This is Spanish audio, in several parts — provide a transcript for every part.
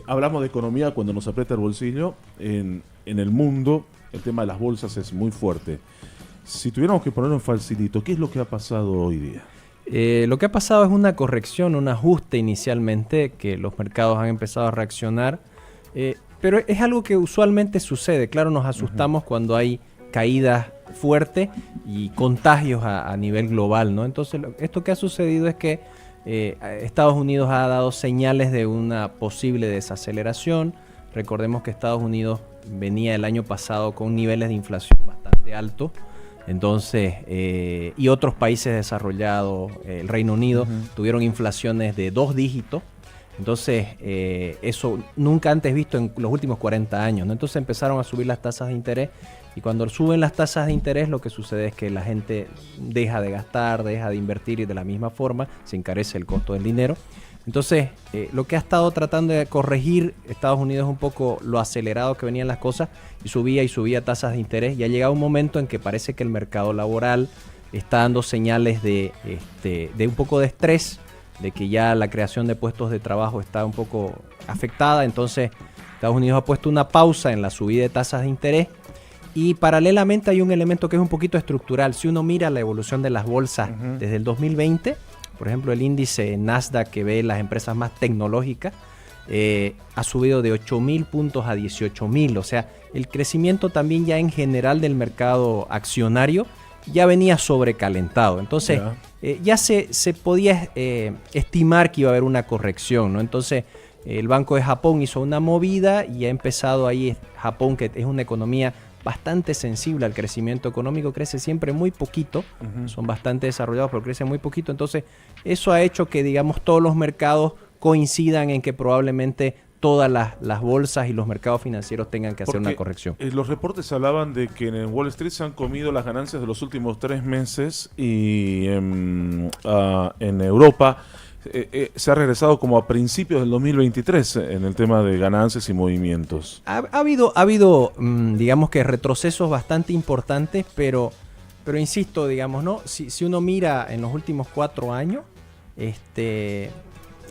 Hablamos de economía cuando nos aprieta el bolsillo. En el mundo el tema de las bolsas es muy fuerte. Si tuviéramos que ponerlo en facilito, ¿qué es lo que ha pasado hoy día? Lo que ha pasado es una corrección, un ajuste inicialmente, que los mercados han empezado a reaccionar, pero es algo que usualmente sucede. Claro, nos asustamos cuando hay caídas fuertes y contagios a nivel global, ¿no? Entonces, esto que ha sucedido es que Estados Unidos ha dado señales de una posible desaceleración. Recordemos que Estados Unidos venía el año pasado con niveles de inflación bastante altos. Entonces, y otros países desarrollados, el Reino Unido, tuvieron inflaciones de 2 dígitos. Entonces, eso nunca antes visto en los últimos 40 años, ¿no? Entonces empezaron a subir las tasas de interés, y cuando suben las tasas de interés, lo que sucede es que la gente deja de gastar, deja de invertir, y de la misma forma se encarece el costo del dinero. Entonces, lo que ha estado tratando de corregir Estados Unidos es un poco lo acelerado que venían las cosas, y subía tasas de interés, y ha llegado un momento en que parece que el mercado laboral está dando señales de un poco de estrés, de que ya la creación de puestos de trabajo está un poco afectada. Entonces, Estados Unidos ha puesto una pausa en la subida de tasas de interés, y paralelamente hay un elemento que es un poquito estructural. Si uno mira la evolución de las bolsas desde el 2020, por ejemplo, el índice Nasdaq, que ve las empresas más tecnológicas, ha subido de 8.000 puntos a 18.000. O sea, el crecimiento también ya en general del mercado accionario ya venía sobrecalentado. Entonces, ya se podía estimar que iba a haber una corrección, ¿no? Entonces, el Banco de Japón hizo una movida y ha empezado ahí. Japón, que es una economía bastante sensible al crecimiento económico, crece siempre muy poquito, son bastante desarrollados, pero crecen muy poquito. Entonces, eso ha hecho que, digamos, todos los mercados coincidan en que probablemente todas las bolsas y los mercados financieros tengan que hacer una corrección. Los reportes hablaban de que en Wall Street se han comido las ganancias de los últimos 3 meses, y en Europa se ha regresado como a principios del 2023 en el tema de ganancias y movimientos. Ha habido digamos que retrocesos bastante importantes, pero insisto, digamos, ¿no? Si uno mira en los últimos 4 años,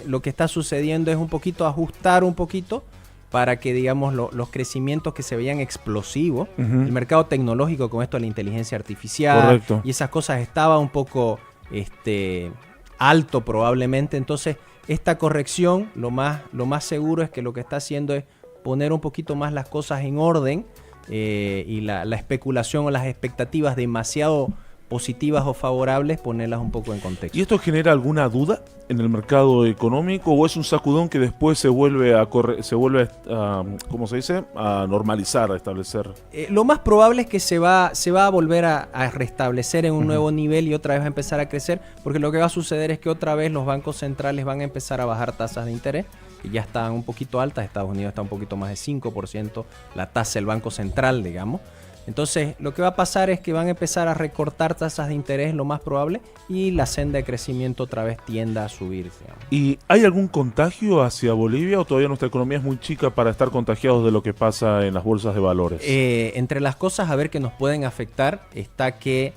lo que está sucediendo es un poquito ajustar un poquito para que, digamos, los crecimientos que se veían explosivos, el mercado tecnológico con esto de la inteligencia artificial, correcto, y esas cosas estaba un poco alto probablemente. Entonces, esta corrección, lo más seguro es que lo que está haciendo es poner un poquito más las cosas en orden, y la especulación o las expectativas demasiado positivas o favorables, ponerlas un poco en contexto. ¿Y esto genera alguna duda en el mercado económico, o es un sacudón que después se vuelve a ¿cómo se dice?, a normalizar, a establecer? Lo más probable es que se va a volver a restablecer en un nuevo nivel, y otra vez va a empezar a crecer, porque lo que va a suceder es que otra vez los bancos centrales van a empezar a bajar tasas de interés, que ya están un poquito altas. Estados Unidos está un poquito más de 5%, la tasa del Banco Central, digamos. Entonces, lo que va a pasar es que van a empezar a recortar tasas de interés, lo más probable, y la senda de crecimiento otra vez tienda a subir, digamos. ¿Y hay algún contagio hacia Bolivia, o todavía nuestra economía es muy chica para estar contagiados de lo que pasa en las bolsas de valores? Entre las cosas a ver que nos pueden afectar está que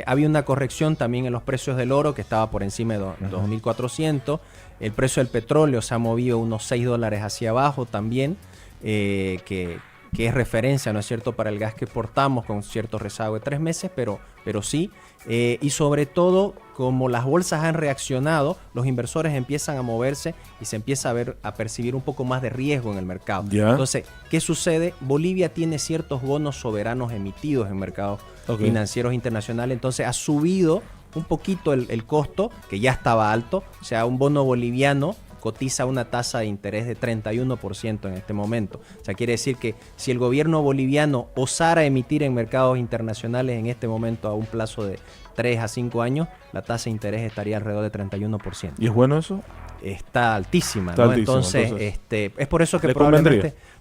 había una corrección también en los precios del oro, que estaba por encima de 2.400. El precio del petróleo se ha movido unos $6 hacia abajo también, que es referencia, ¿no es cierto?, para el gas que exportamos, con cierto rezago de 3 meses, pero sí. Y sobre todo, como las bolsas han reaccionado, los inversores empiezan a moverse y se empieza a percibir un poco más de riesgo en el mercado. Entonces, ¿qué sucede? Bolivia tiene ciertos bonos soberanos emitidos en mercados financieros internacionales. Entonces, ha subido un poquito el costo, que ya estaba alto. O sea, un bono boliviano cotiza una tasa de interés de 31% en este momento. O sea, quiere decir que si el gobierno boliviano osara emitir en mercados internacionales en este momento a un plazo de 3 a 5 años, la tasa de interés estaría alrededor de 31%. ¿Y es bueno eso? Está altísima, está ¿no? Altísimo, entonces, es por eso que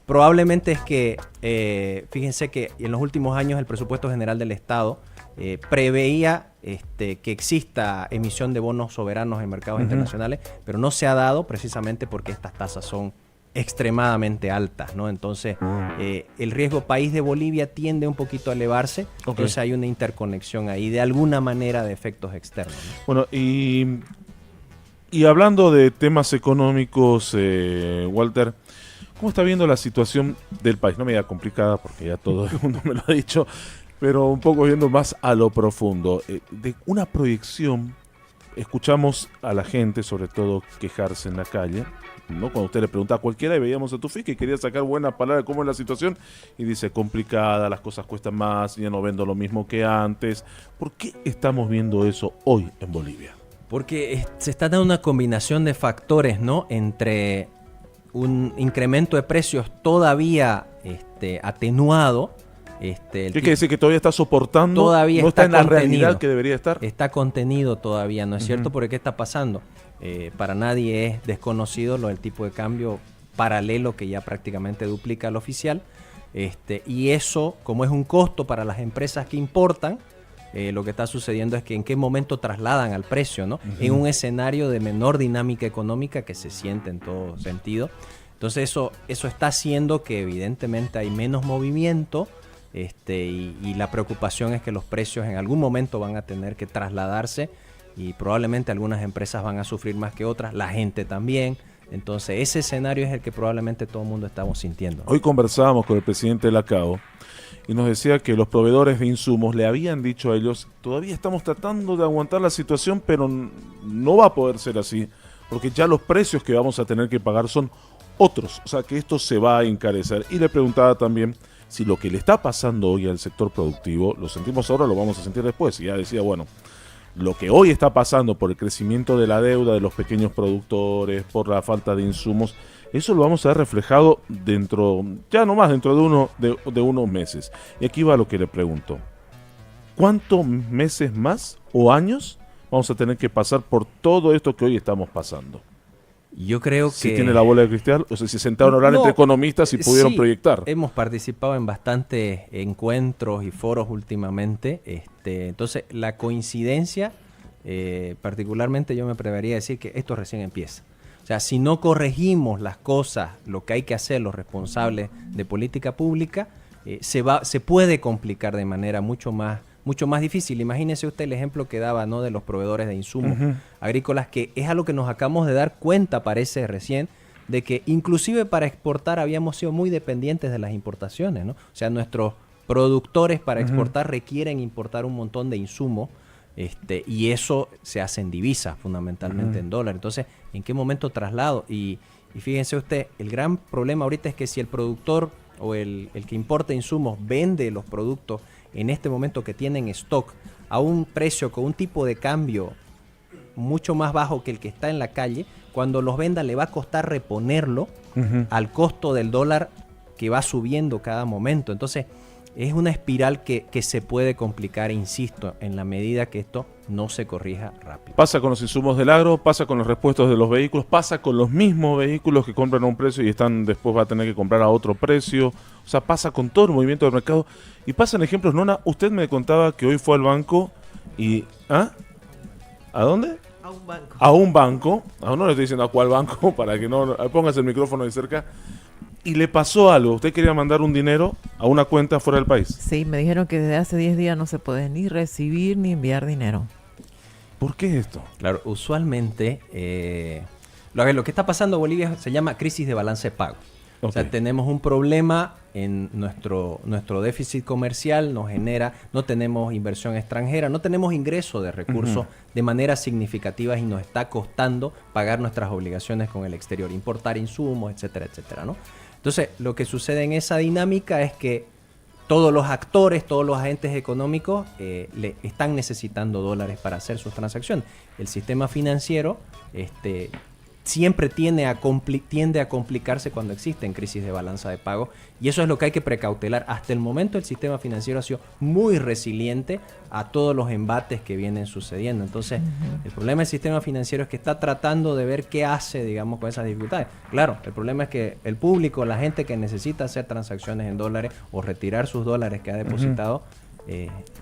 probablemente es que, fíjense que en los últimos años el presupuesto general del Estado preveía que exista emisión de bonos soberanos en mercados internacionales, pero no se ha dado precisamente porque estas tasas son extremadamente altas, ¿no? Entonces, el riesgo país de Bolivia tiende un poquito a elevarse, entonces hay una interconexión ahí de alguna manera de efectos externos, ¿no? Bueno, y Y hablando de temas económicos, Walter, ¿cómo está viendo la situación del país? No me diga complicada porque ya todo el mundo me lo ha dicho, pero un poco viendo más a lo profundo. De una proyección, escuchamos a la gente, sobre todo, quejarse en la calle, ¿no? Cuando usted le pregunta a cualquiera y veíamos a Tufik que quería sacar buena palabra de cómo es la situación y dice complicada, las cosas cuestan más, ya no vendo lo mismo que antes. ¿Por qué estamos viendo eso hoy en Bolivia? Porque se está dando una combinación de factores, ¿no? Entre un incremento de precios todavía atenuado. ¿Qué quiere decir? Que todavía está soportando, todavía no está en la contenido. realidad que debería estar. Está contenido todavía, ¿no es cierto? Porque ¿qué está pasando? Para nadie es desconocido el tipo de cambio paralelo que ya prácticamente duplica al oficial. Y eso, como es un costo para las empresas que importan, lo que está sucediendo es que en qué momento trasladan al precio, ¿no? En un escenario de menor dinámica económica que se siente en todo sentido. Entonces eso está haciendo que evidentemente hay menos movimiento. Y la preocupación es que los precios en algún momento van a tener que trasladarse y probablemente algunas empresas van a sufrir más que otras, la gente también. Entonces ese escenario es el que probablemente todo el mundo estamos sintiendo. Hoy conversábamos con el presidente de la CAO y nos decía que los proveedores de insumos le habían dicho a ellos, todavía estamos tratando de aguantar la situación, pero no va a poder ser así, porque ya los precios que vamos a tener que pagar son otros, o sea que esto se va a encarecer. Y le preguntaba también si lo que le está pasando hoy al sector productivo, lo sentimos ahora, lo vamos a sentir después. Y ya decía, bueno, lo que hoy está pasando por el crecimiento de la deuda de los pequeños productores, por la falta de insumos, eso lo vamos a ver reflejado dentro de unos meses. Y aquí va lo que le pregunto. ¿Cuántos meses más o años vamos a tener que pasar por todo esto que hoy estamos pasando? Yo creo que... Si tiene la bola de cristal, o sea, si sentaron a hablar entre economistas y pudieron proyectar. Hemos participado en bastantes encuentros y foros últimamente. Entonces, la coincidencia, particularmente yo me atrevería a decir que esto recién empieza. O sea, si no corregimos las cosas, lo que hay que hacer los responsables de política pública, se puede complicar de manera mucho más difícil. Imagínese usted el ejemplo que daba, ¿no?, de los proveedores de insumos agrícolas, que es algo que nos acabamos de dar cuenta, parece recién, de que inclusive para exportar habíamos sido muy dependientes de las importaciones, ¿no? O sea, nuestros productores para exportar requieren importar un montón de insumos, y eso se hace en divisas, fundamentalmente en dólar. Entonces, ¿en qué momento traslado? Y fíjense usted, el gran problema ahorita es que si el productor o el que importa insumos vende los productos en este momento que tienen stock a un precio con un tipo de cambio mucho más bajo que el que está en la calle, cuando los venda le va a costar reponerlo al costo del dólar que va subiendo cada momento. Entonces es una espiral que se puede complicar, insisto, en la medida que esto no se corrija rápido. Pasa con los insumos del agro, pasa con los repuestos de los vehículos, pasa con los mismos vehículos que compran a un precio y después va a tener que comprar a otro precio. O sea, pasa con todo el movimiento del mercado. Y pasan ejemplos, Nona, usted me contaba que hoy fue al banco y... ¿Ah? ¿A dónde? A un banco. A un banco. Aún no le estoy diciendo a cuál banco, para que no... Póngase el micrófono de cerca. Y le pasó algo. Usted quería mandar un dinero a una cuenta fuera del país. Sí, me dijeron que desde hace 10 días no se puede ni recibir ni enviar dinero. ¿Por qué esto? Claro, usualmente lo que está pasando en Bolivia se llama crisis de balance de pago. Okay. O sea, tenemos un problema en nuestro déficit comercial, no tenemos inversión extranjera, no tenemos ingreso de recursos de manera significativa y nos está costando pagar nuestras obligaciones con el exterior, importar insumos, etcétera, etcétera, ¿no? Entonces, lo que sucede en esa dinámica es que todos los actores, todos los agentes económicos le están necesitando dólares para hacer sus transacciones. El sistema financiero siempre tiende a complicarse cuando existen crisis de balanza de pago, y eso es lo que hay que precautelar. Hasta el momento el sistema financiero ha sido muy resiliente a todos los embates que vienen sucediendo. Entonces, el problema del sistema financiero es que está tratando de ver qué hace, digamos, con esas dificultades. Claro, el problema es que el público, la gente que necesita hacer transacciones en dólares o retirar sus dólares que ha depositado,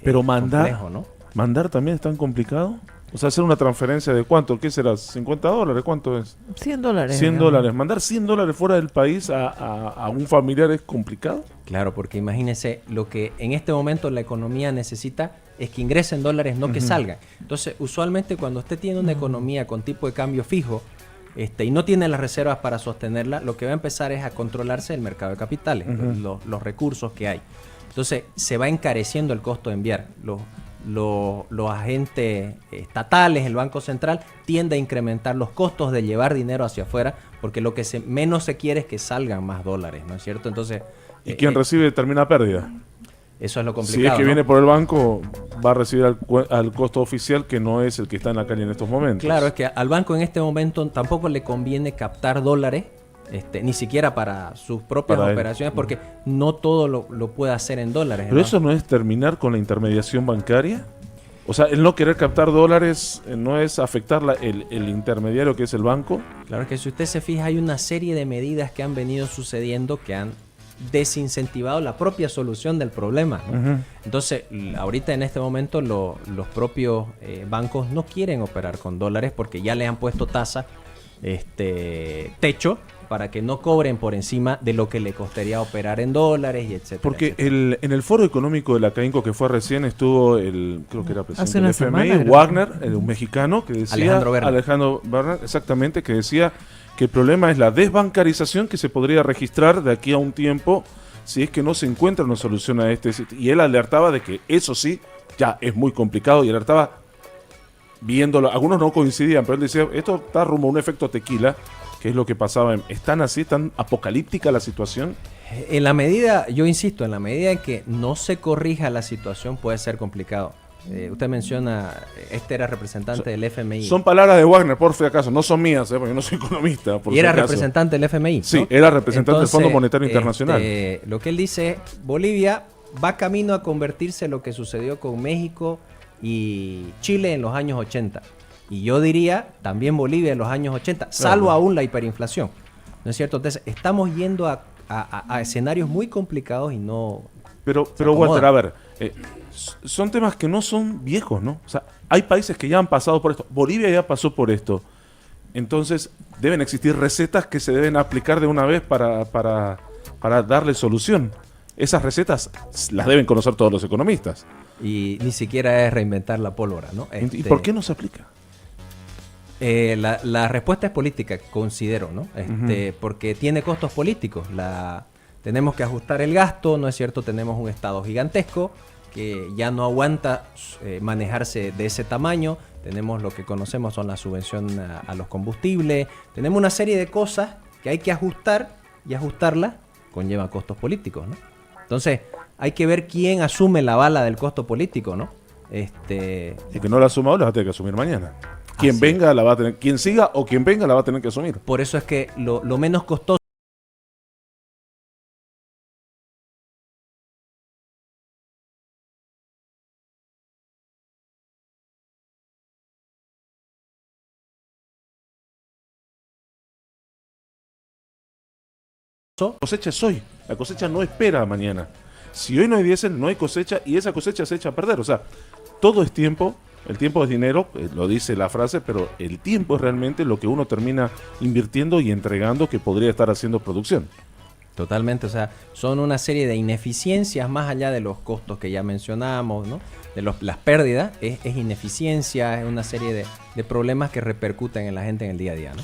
pero es complejo, ¿no? ¿Mandar también es tan complicado? O sea, hacer una transferencia de ¿cuánto? ¿Qué será? ¿$50? ¿Cuánto es? $100. 100 digamos. dólares. Mandar 100 dólares fuera del país a un familiar es complicado. Claro, porque imagínense, lo que en este momento la economía necesita es que ingresen dólares, no que salgan. Entonces, usualmente cuando usted tiene una economía con tipo de cambio fijo y no tiene las reservas para sostenerla, lo que va a empezar es a controlarse el mercado de capitales, los recursos que hay. Entonces, se va encareciendo el costo de enviar. Los agentes estatales, el Banco Central, tiende a incrementar los costos de llevar dinero hacia afuera, porque lo que menos se quiere es que salgan más dólares, ¿no es cierto? Entonces, Y quien recibe termina pérdida. eso es lo complicado. Si es que ¿no? viene por el banco, va a recibir al costo oficial, que no es el que está en la calle en estos momentos. Claro, es que al banco en este momento tampoco le conviene captar dólares, ni siquiera para sus propias Para él. operaciones, porque no todo lo puede hacer en dólares. Pero ¿no? eso no es terminar con la intermediación bancaria. O sea, el no querer captar dólares no es afectar el intermediario que es el banco. Claro que si usted se fija, hay una serie de medidas que han venido sucediendo que han desincentivado la propia solución del problema, ¿no? Entonces, ahorita en este momento los propios bancos no quieren operar con dólares porque ya le han puesto tasa, techo, para que no cobren por encima de lo que le costaría operar en dólares y etcétera. Porque etcétera. en el foro económico de la CAINCO que fue recién estuvo creo que era presidente Hace una del FMI, semana, creo. Wagner, un mexicano, que decía, Alejandro Berner, exactamente, que decía que el problema es la desbancarización que se podría registrar de aquí a un tiempo si es que no se encuentra una solución a este. Y él alertaba de que eso sí, ya es muy complicado, y alertaba viéndolo. Algunos no coincidían, pero él decía, esto está rumbo a un efecto tequila, que es lo que pasaba. ¿Están así, tan apocalíptica la situación? En la medida, yo insisto, en la medida en que no se corrija la situación puede ser complicado. Usted menciona, era representante del FMI. Son palabras de Wagner, por si acaso, no son mías, porque yo no soy economista. Y era representante del FMI, ¿no? Sí, era representante Entonces, del Fondo Monetario Internacional. Lo que él dice es, Bolivia va camino a convertirse en lo que sucedió con México y Chile en los años 80. Y yo diría también Bolivia en los años 80, salvo aún la hiperinflación. ¿No es cierto? Entonces, estamos yendo a escenarios muy complicados y no... Pero Walter, a ver, son temas que no son viejos, ¿no? O sea, hay países que ya han pasado por esto. Bolivia ya pasó por esto. Entonces, deben existir recetas que se deben aplicar de una vez para darle solución. Esas recetas las deben conocer todos los economistas. Y ni siquiera es reinventar la pólvora, ¿no? ¿Y por qué no se aplica? La respuesta es política, considero, ¿no? Porque tiene costos políticos. Tenemos que ajustar el gasto, ¿no es cierto? Tenemos un Estado gigantesco que ya no aguanta manejarse de ese tamaño. Tenemos lo que conocemos son la subvención a los combustibles. Tenemos una serie de cosas que hay que ajustar, y ajustarlas conlleva costos políticos, ¿no? Entonces, hay que ver quién asume la bala del costo político, ¿no? Y que no la asuma hoy, la va a tener que asumir mañana. Quien venga la va a tener, quien siga o quien venga la va a tener que asumir. Por eso es que lo menos costoso La cosecha es hoy, la cosecha no espera mañana. Si hoy no hay diésel, no hay cosecha, y esa cosecha se echa a perder. O sea, todo es tiempo, el tiempo es dinero, lo dice la frase, pero el tiempo es realmente lo que uno termina invirtiendo y entregando, que podría estar haciendo producción. Totalmente, o sea, son una serie de ineficiencias más allá de los costos que ya mencionamos, ¿no? De las pérdidas, es ineficiencia, es una serie de problemas que repercuten en la gente en el día a día, ¿no?